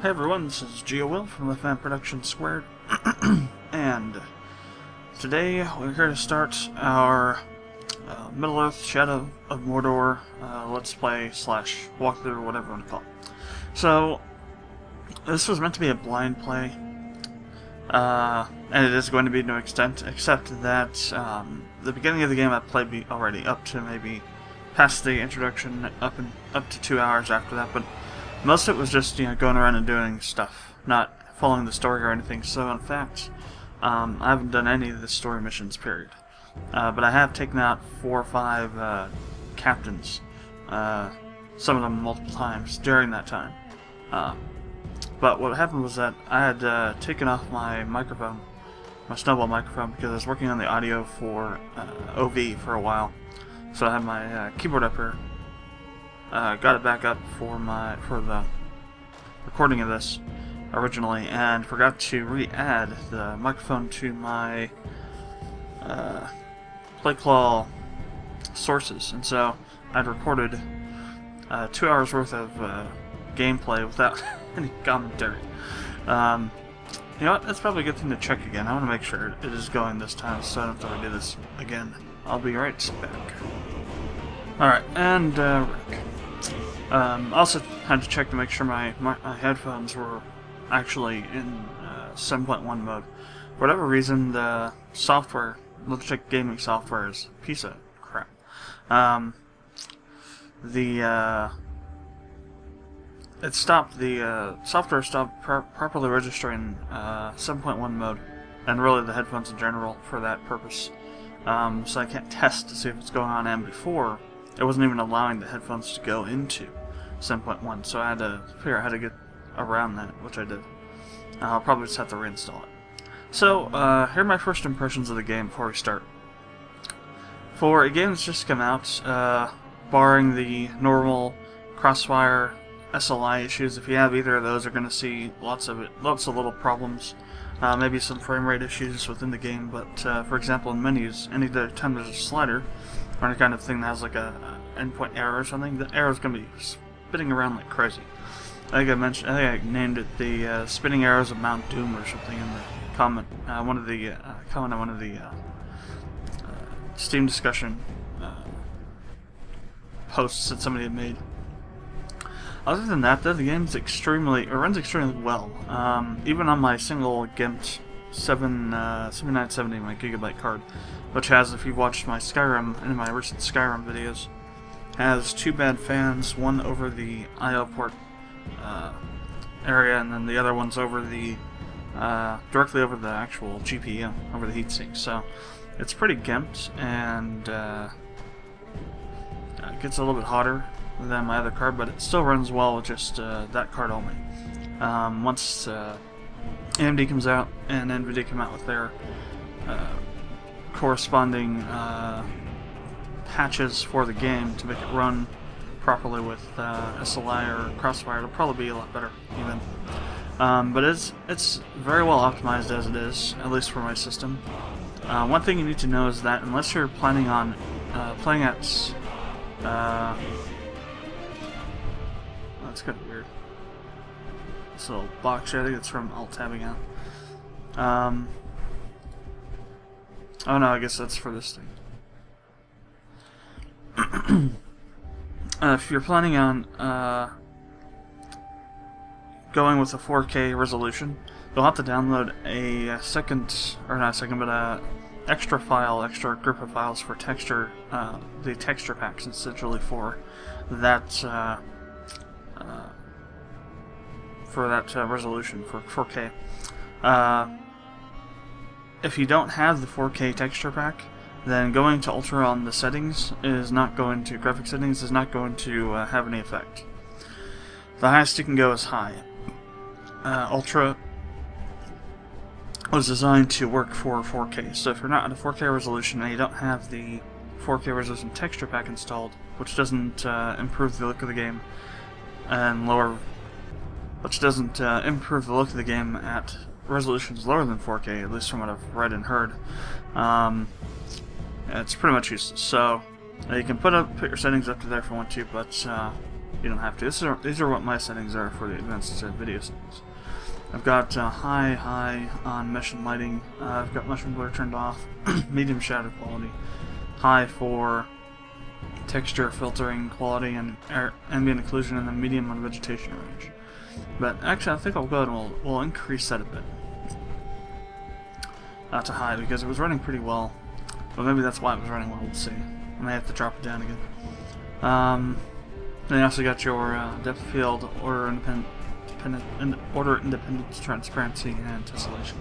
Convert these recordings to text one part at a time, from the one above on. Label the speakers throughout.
Speaker 1: Hey everyone, this is J.R.R from the Productions², and today we're here to start our Middle-earth Shadow of Mordor Let's Play / walkthrough, whatever you want to call it. So, this was meant to be a blind play, and it is going to be to an extent, except that the beginning of the game I played already, up to maybe past the introduction, up to 2 hours after that, but most of it was just, going around and doing stuff, not following the story or anything. So in fact, I haven't done any of the story missions, period. But I have taken out 4 or 5 captains, some of them multiple times during that time. But what happened was that I had taken off my microphone, my snowball microphone, because I was working on the audio for OV for a while. So I had my keyboard up here. Got it back up for the recording of this originally, and forgot to re-add the microphone to my PlayClaw sources, and so I'd recorded 2 hours worth of gameplay without any commentary. You know what? That's probably a good thing to check again. I want to make sure it is going this time, so I don't have to redo this again. I'll be right back. Alright, and Rick. Also had to check to make sure my headphones were actually in 7.1 mode. For whatever reason, the software, Logitech gaming software, is a piece of crap. The software stopped properly registering 7.1 mode, and really the headphones in general for that purpose. So I can't test to see if it's going on, and before it wasn't even allowing the headphones to go into 7.1, so I had to figure out how to get around that, which I did. I'll probably just have to reinstall it. So, here are my first impressions of the game before we start. For a game that's just come out, barring the normal crossfire SLI issues, if you have either of those, you're going to see lots of little problems. Maybe some frame rate issues within the game, but for example in menus, anytime there's a slider, or any kind of thing that has like a endpoint error or something, the arrow's going to be spinning around like crazy. I think I named it the spinning arrows of Mount Doom or something in the comment. One of the comment on one of the Steam discussion posts that somebody had made. Other than that, though, the game's runs extremely well. Even on my single GIMP 7970, my gigabyte card, which has, if you've watched my Skyrim, in my recent Skyrim videos, has 2 bad fans, one over the I/O port area, and then the other one's over the directly over the actual GPU, over the heatsink. So it's pretty gimped, and it gets a little bit hotter than my other card, but it still runs well with just that card only. Once AMD comes out and NVIDIA come out with their corresponding patches for the game to make it run properly with SLI or Crossfire, it'll probably be a lot better even. But it's very well optimized as it is, at least for my system. One thing you need to know is that unless you're planning on playing at that's kind of weird. This little box here, I think it's from alt-tabbing out. Oh no, I guess that's for this thing. If you're planning on going with a 4K resolution, you'll have to download a extra group of files for texture, the texture packs essentially for that resolution for 4K. If you don't have the 4K texture pack, then going to Ultra on the settings is not going to, graphic settings is not going to have any effect. The highest you can go is high. Ultra was designed to work for 4K, so if you're not at a 4K resolution and you don't have the 4K resolution texture pack installed, which doesn't improve the look of the game, improve the look of the game at resolutions lower than 4K, at least from what I've read and heard, it's pretty much useless. So you can put your settings up to there if you want to, but you don't have to. These are what my settings are for the advanced video settings. I've got high on mesh and lighting. I've got motion blur turned off, medium shadow quality, high for texture, filtering, quality, and ambient occlusion, and then medium on vegetation range. But actually, I think I'll go and we'll increase that a bit to high, because it was running pretty well. But maybe that's why it was running well. We'll see. I may have to drop it down again. Then you also got your depth of field, order independence, transparency, and tessellation,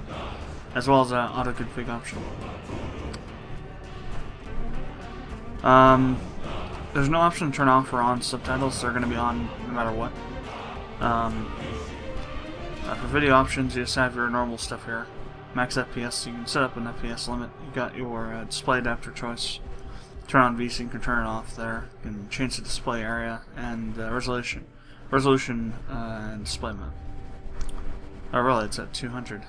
Speaker 1: as well as auto config option. There's no option to turn off or on subtitles. They're going to be on no matter what. For video options, you just have your normal stuff here. Max FPS, you can set up an FPS limit. You got your display adapter choice. Turn on VSync, you can turn it off there. You can change the display area and resolution and display mode. Oh, really? It's at 200.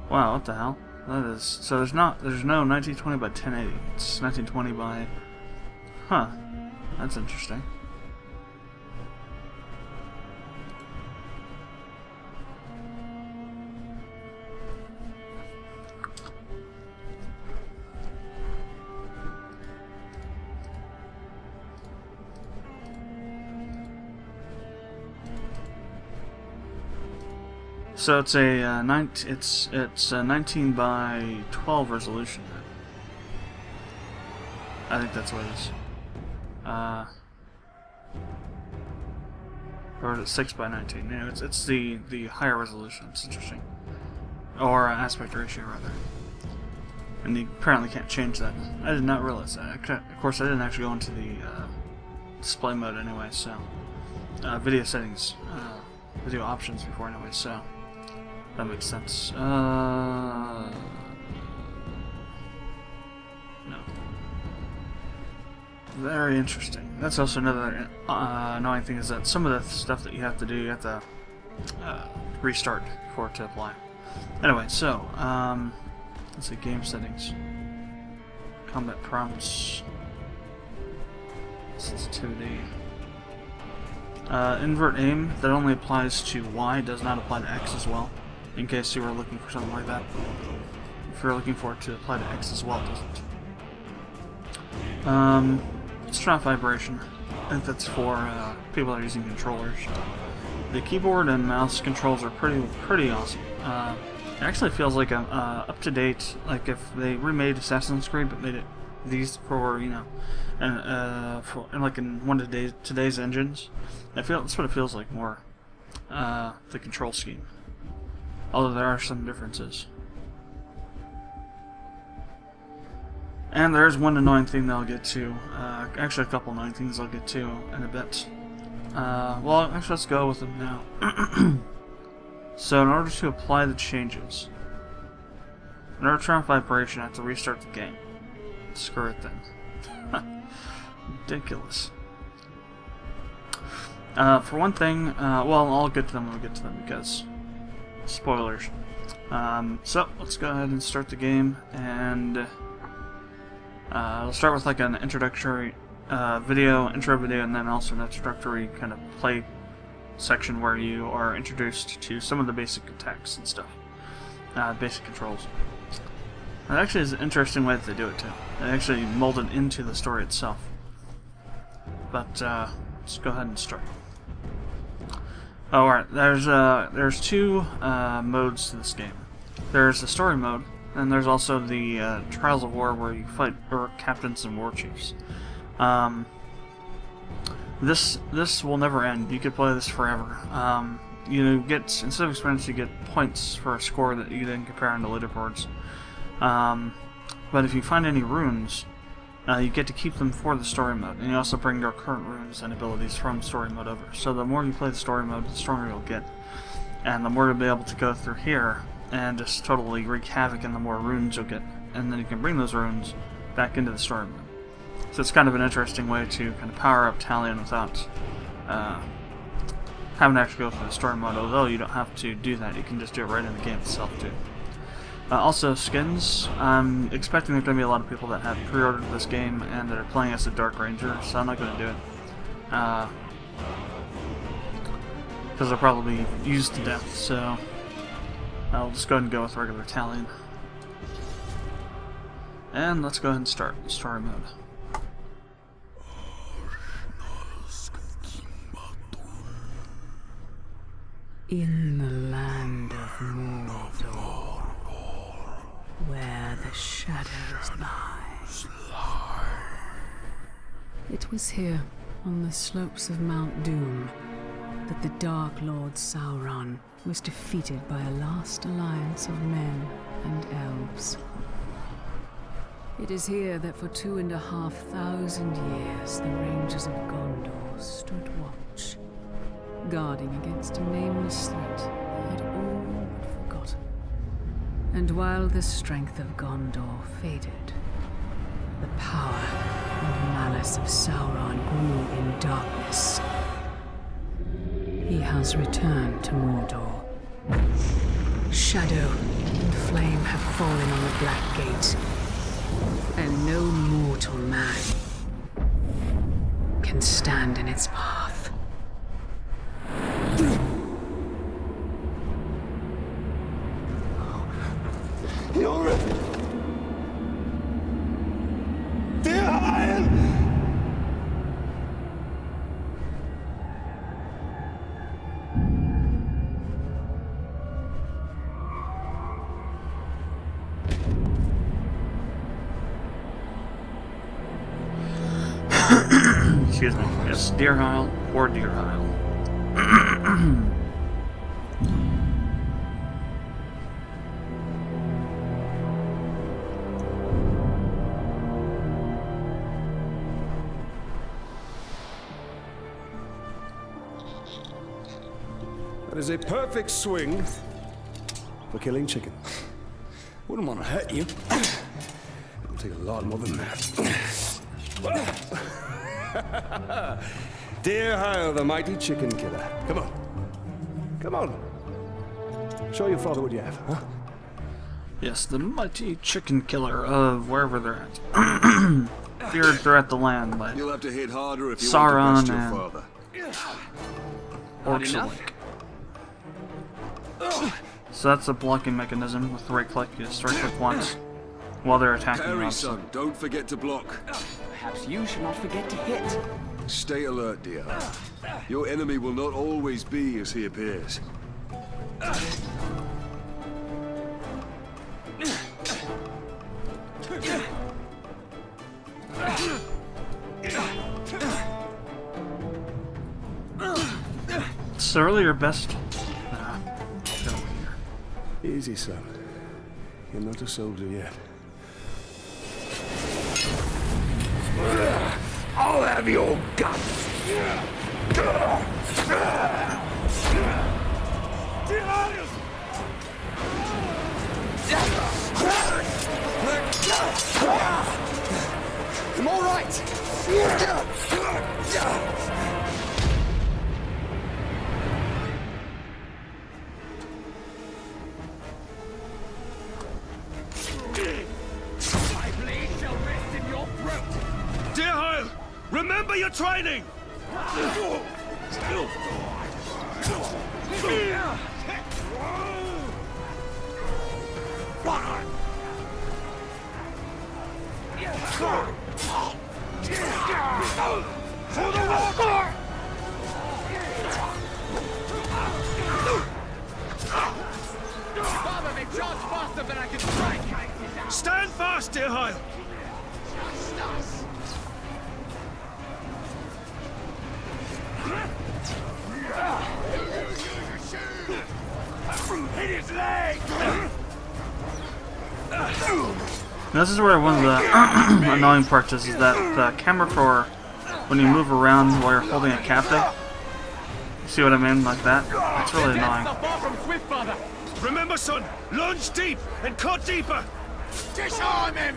Speaker 1: Wow, what the hell? That is so. There's no 1920 by 1080. It's 1920 by. Huh. That's interesting. So it's a 19 by 12 resolution. I think that's what it is. Or is it 6 by 19? No, it's the higher resolution. It's interesting. Or aspect ratio rather. And you apparently can't change that. I did not realize that. Of course, I didn't actually go into the display mode anyway. So video settings, video options before anyway. So. That makes sense. No. Very interesting. That's also another annoying thing, is that some of the stuff that you have to do, you have to restart for it to apply. Anyway, so let's see, game settings, combat prompts, sensitivity. Invert aim, that only applies to Y, does not apply to X as well. In case you were looking for something like that. If you're looking for it to apply to X as well, it doesn't. Let's try vibration. I think that's for people that are using controllers. The keyboard and mouse controls are pretty awesome. It actually feels like a up-to-date, like if they remade Assassin's Creed but made it these for, you know, and like in one of today's engines. That's what it feels like more. The control scheme. Although there are some differences. And there's one annoying thing that I'll get to. Actually, a couple annoying things I'll get to in a bit. Well, actually, let's go with them now. So, in order to apply the changes, in order to turn off vibration, I have to restart the game. Screw it then. Ridiculous. For one thing, well, I'll get to them when we get to them because spoilers. So let's go ahead and start the game, and we'll start with like an introductory intro video, and then also an introductory kind of play section where you are introduced to some of the basic attacks and stuff, basic controls. That actually is an interesting way that they do it too. They actually mold it into the story itself. But let's go ahead and start. Oh, alright, there's two modes to this game. There's the story mode, and there's also the Trials of War, where you fight captains and war chiefs. This will never end. You could play this forever. You get, instead of experience, you get points for a score that you then compare into leaderboards. But if you find any runes, you get to keep them for the story mode, and you also bring your current runes and abilities from story mode over. So the more you play the story mode, the stronger you'll get, and the more you'll be able to go through here and just totally wreak havoc, and the more runes you'll get, and then you can bring those runes back into the story mode. So it's kind of an interesting way to kind of power up Talion without having to actually go through the story mode, although you don't have to do that. You can just do it right in the game itself, too. Also, skins. I'm expecting there's going to be a lot of people that have pre-ordered this game and that are playing as a Dark Ranger, so I'm not going to do it. Because they'll probably be used to death, so I'll just go ahead and go with regular Italian. And let's go ahead and start story mode.
Speaker 2: In the land of Mordor, where the shadows lie. It was here, on the slopes of Mount Doom, that the Dark Lord Sauron was defeated by a last alliance of men and elves. It is here that for 2,500 years the Rangers of Gondor stood watch, guarding against a nameless threat they had all but forgotten. And while the strength of Gondor faded, the power and malice of Sauron grew in darkness. He has returned to Mordor. Shadow and flame have fallen on the Black Gate, and no mortal man can stand in its path.
Speaker 1: Excuse me. Yes, Deerheil or Deerheil.
Speaker 3: That is a perfect swing for killing chicken. Wouldn't want to hurt you. It'll take a lot more than that. Deerheil, the mighty chicken killer. Come on. Come on. Show your father what you have, huh?
Speaker 1: Yes, the mighty chicken killer of wherever they're at. Feared throughout the land by
Speaker 4: You'll have to hit harder if you
Speaker 1: Sauron
Speaker 4: want to best
Speaker 1: and
Speaker 4: your father.
Speaker 1: Orcs alike. So that's a blocking mechanism with the right click. You just right click once while they're attacking you.
Speaker 4: Harry, son, don't forget to block.
Speaker 5: Perhaps you should not forget to hit.
Speaker 4: Stay alert, dear. Your enemy will not always be as he appears.
Speaker 1: So really your best...
Speaker 3: Easy, son. You're not a soldier yet.
Speaker 5: I'll have your guts.
Speaker 3: I'm all right.
Speaker 4: Deerheil, remember your training!
Speaker 5: Father, they charge faster than I can strike.
Speaker 4: Stand fast, Deerheil!
Speaker 5: Hit his leg!
Speaker 1: This is where one of the annoying parts is that the camera for when you move around while you're holding a captive. See what I mean? Like that? It's really annoying.
Speaker 4: Remember, son, lunge deep and cut deeper!
Speaker 5: Disarm him!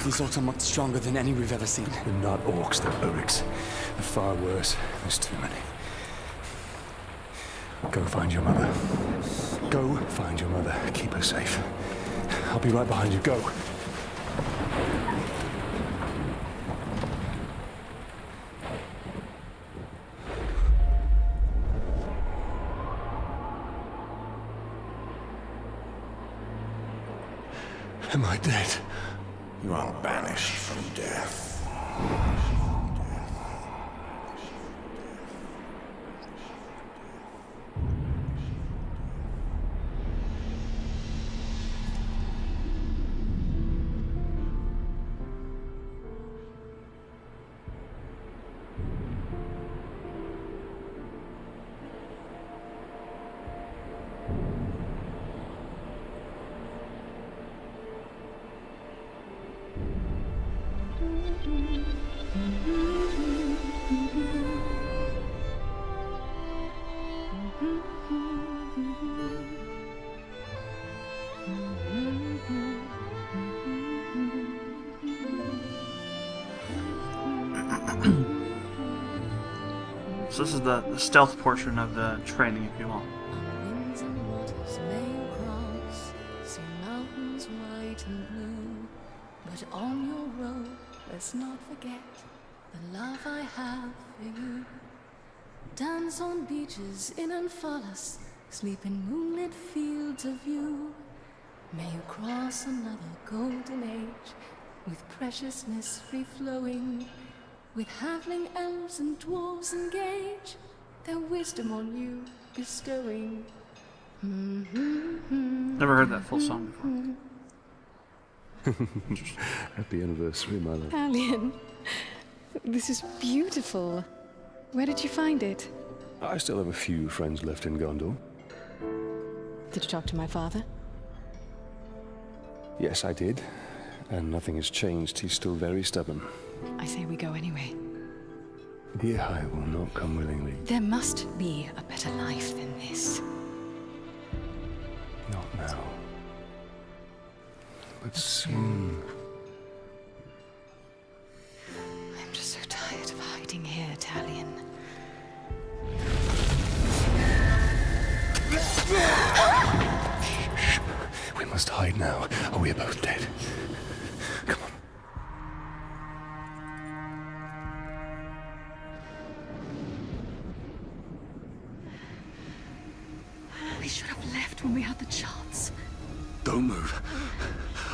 Speaker 6: These orcs are much stronger than any we've ever seen.
Speaker 3: They're not orcs, they're Uruks. They're far worse. There's too many. Go find your mother. Go find your mother. Keep her safe. I'll be right behind you. Go. Am I dead?
Speaker 7: You are banished from death.
Speaker 1: So this is the stealth portion of the training, if you will.
Speaker 2: Winds and waters may you cross, see mountains white and blue, but on your road, let's not forget the love I have for you. Dance on beaches in and us, sleep in moonlit fields of view. May you cross another golden age, with preciousness free-flowing, with halfling elves and dwarves engage, their wisdom on you bestowing.
Speaker 1: Never heard that full song before.
Speaker 3: Happy anniversary, my love.
Speaker 8: Alien, this is beautiful. Where did you find it?
Speaker 3: I still have a few friends left in Gondor.
Speaker 8: Did you talk to my father?
Speaker 3: Yes, I did. And nothing has changed. He's still very stubborn.
Speaker 8: I say we go anyway.
Speaker 3: Dear, I will not come willingly.
Speaker 8: There must be a better life than this.
Speaker 3: Not now. But soon.
Speaker 8: I'm just so tired of hiding here, Talion.
Speaker 3: Shh. We must hide now, or we are both dead. Come on.
Speaker 8: We should have left when we had the chance.
Speaker 4: Don't move.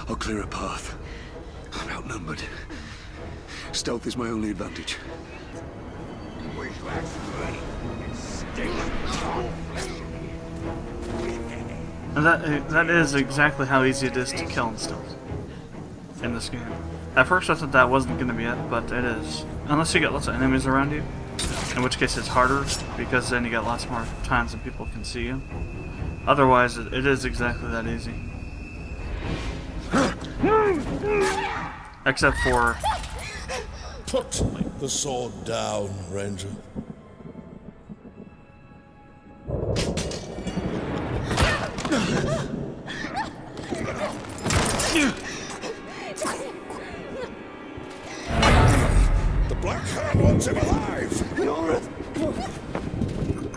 Speaker 4: I'll clear a path. I'm outnumbered. Stealth is my only advantage.
Speaker 1: And that is exactly how easy it is to kill in stealth in this game. At first I thought that wasn't going to be it, but it is. Unless you get lots of enemies around you, in which case it's harder, because then you get lots more times that people can see you. Otherwise, it is exactly that easy. Except for...
Speaker 7: Put the sword down, Ranger. The Black Hand wants him alive! Nora!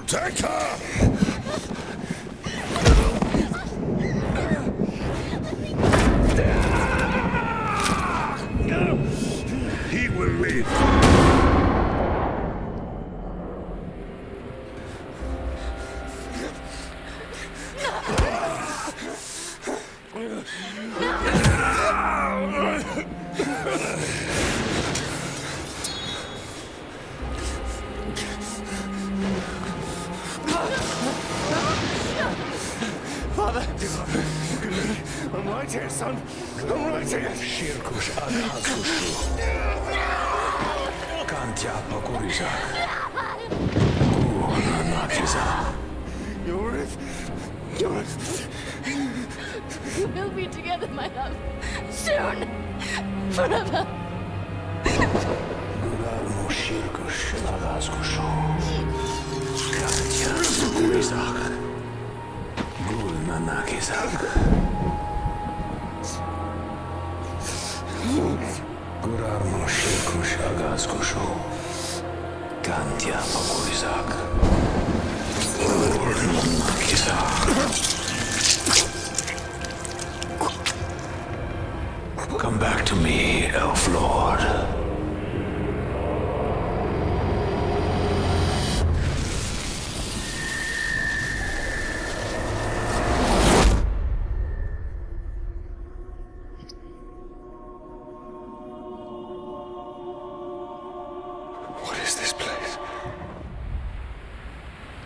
Speaker 7: Take her! He will live!
Speaker 3: Father! I'm right here, son. I'm right here. Shirkush Adhazushu. Kantya Pakuriza. Nakiza. Yorith.
Speaker 2: We'll be together, my love. Soon. Forever.
Speaker 3: Guralmo
Speaker 9: Come back to me, Elf Lord.
Speaker 3: What is this place?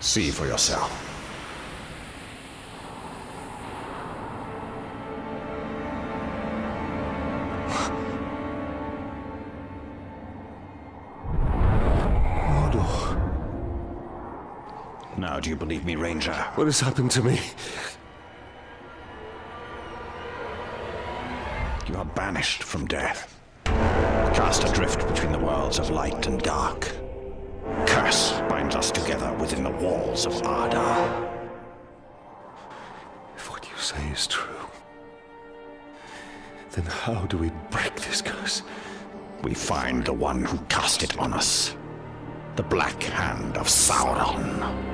Speaker 9: See for yourself. Now, do you believe me, Ranger?
Speaker 3: What has happened to me?
Speaker 9: You are banished from death. Cast adrift between the worlds of light and dark. Curse binds us together within the walls of J.R.R.
Speaker 3: If what you say is true, then how do we break this curse?
Speaker 9: We find the one who cast it on us. The Black Hand of Sauron.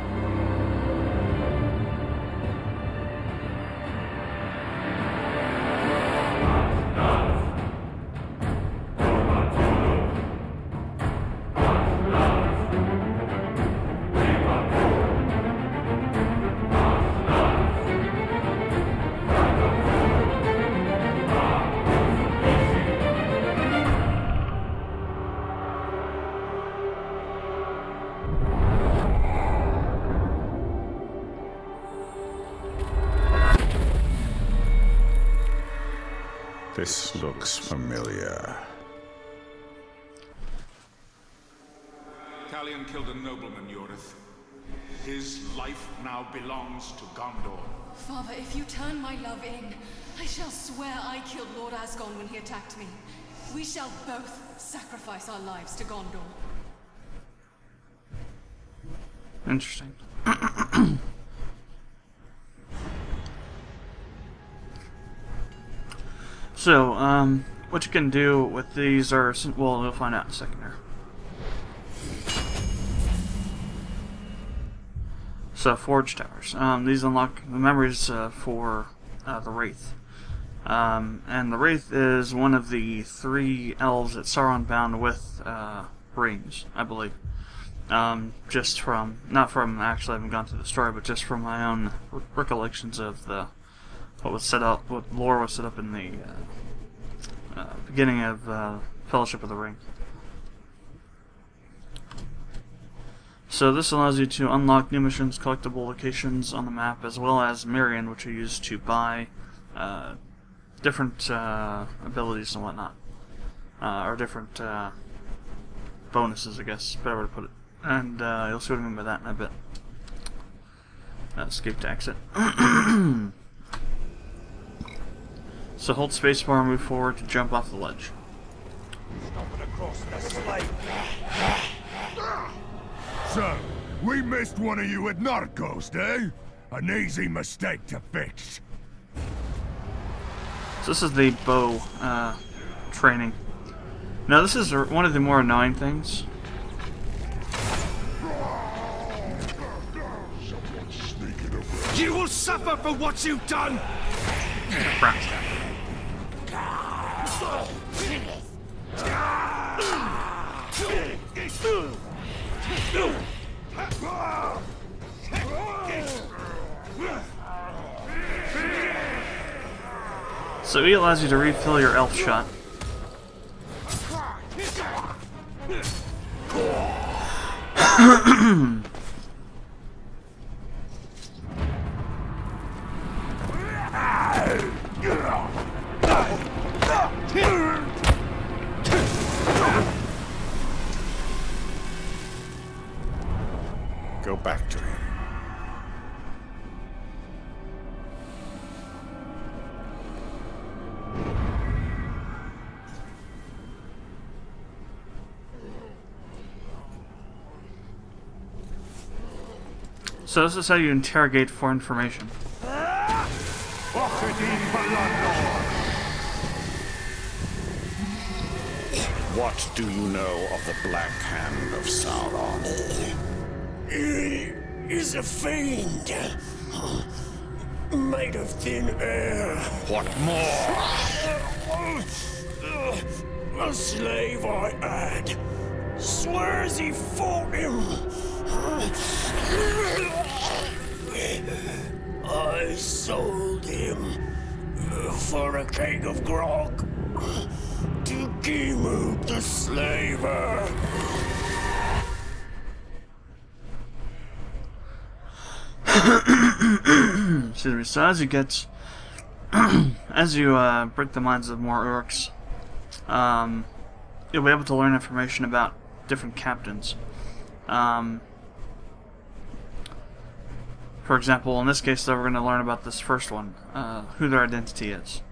Speaker 10: This looks familiar.
Speaker 7: Talion killed a nobleman, Yorith. His life now belongs to Gondor.
Speaker 11: Father, if you turn my love in, I shall swear I killed Lord Asgon when he attacked me. We shall both sacrifice our lives to Gondor.
Speaker 1: Interesting. So, what you can do with these are, well, we'll find out in a second here. So, Forge Towers. These unlock the memories for the Wraith. And the Wraith is one of the 3 elves that Sauron bound with rings, I believe. Just from, not from actually having gone through the story, but just from my own recollections of the what lore was set up in the beginning of Fellowship of the Ring. So this allows you to unlock new missions, collectible locations on the map, as well as Mirian, which you use to buy different abilities and whatnot, or different bonuses, I guess, better way to put it. And you'll see what I mean by that in a bit. Escape to exit. So hold spacebar and move forward to jump off the ledge.
Speaker 7: So, we missed one of you at Narcos, eh? An easy mistake to fix.
Speaker 1: So this is the bow training. Now this is one of the more annoying things.
Speaker 7: You will suffer for what you've done!
Speaker 1: Crap. So he allows you to refill your elf shot.
Speaker 10: Go back to him.
Speaker 1: So this is how you interrogate for information.
Speaker 9: What do you know of the Black Hand of Sauron?
Speaker 12: He is a fiend, made of thin air.
Speaker 9: What more?
Speaker 12: A slave I had swears he fought him. I sold him for a keg of grog to Gimu the slaver.
Speaker 1: Excuse me. So as you get, as you break the minds of more orcs, you'll be able to learn information about different captains. For example, in this case, though, we're going to learn about this first one, who their identity is.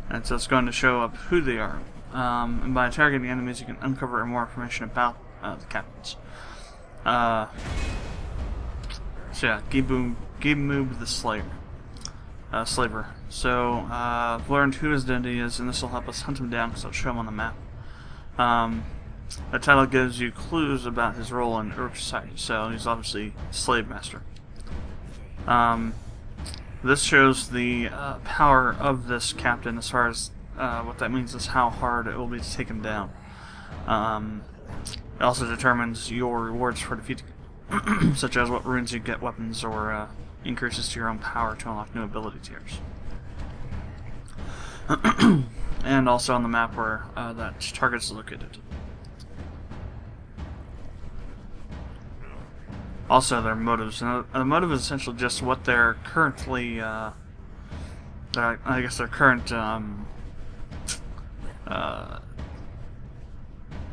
Speaker 1: And so it's going to show up who they are. And by interrogating enemies, you can uncover more information about the captains. So yeah, Gimu the Slaver. So I've learned who his identity is, and this will help us hunt him down because it'll show him on the map. The title gives you clues about his role in Uruk society, so he's obviously a slave master. This shows the power of this captain as far as what that means is how hard it will be to take him down. It also determines your rewards for defeating him, such as what runes you get weapons or increases to your own power to unlock new ability tiers. And also on the map where that target is located. Also, their motives. And the motive is essentially just what they're currently, I guess their current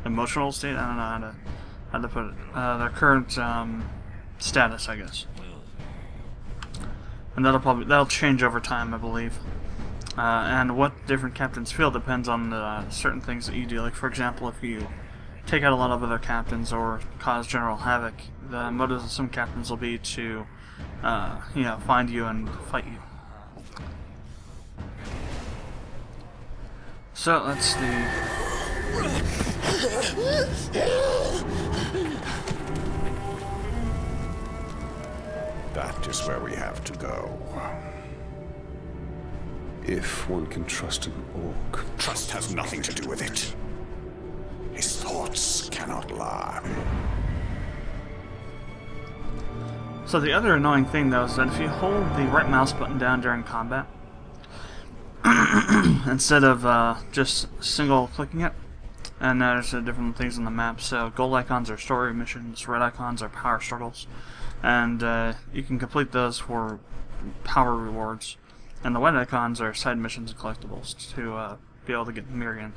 Speaker 1: emotional state. I don't know how to put it. Their current status, I guess. And that'll change over time, I believe. And what different captains feel depends on certain things that you do. Like, for example, if you take out a lot of other captains or cause general havoc, the motives of some captains will be to, you know, find you and fight you. So that's the.
Speaker 9: That is where we have to go.
Speaker 3: If one can trust an orc.
Speaker 9: Trust has nothing to do with it. His thoughts cannot lie.
Speaker 1: So the other annoying thing, though, is that if you hold the right mouse button down during combat, instead of just single clicking it, and there's different things on the map. So gold icons are story missions, red icons are power struggles, and you can complete those for power rewards. And the white icons are side missions and collectibles to be able to get Mirian.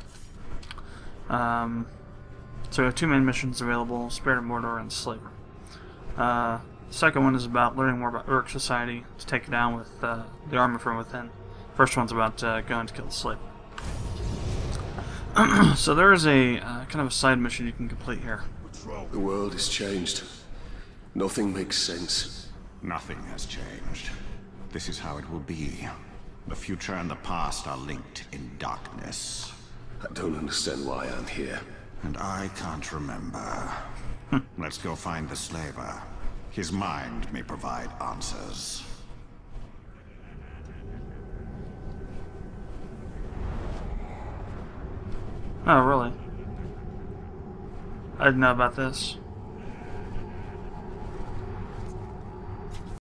Speaker 1: So we have two main missions available, Spirit of Mordor and Slaver. The second one is about learning more about Uruk society to take it down with the army from within. First one's about going to kill the slave. So there is a kind of a side mission you can complete here.
Speaker 4: The world has changed. Nothing makes sense.
Speaker 9: Nothing has changed. This is how it will be. The future and the past are linked in darkness.
Speaker 4: I don't understand why I'm here.
Speaker 9: And I can't remember. Let's go find the slaver. His mind may provide answers.
Speaker 1: Oh, really? I didn't know about this.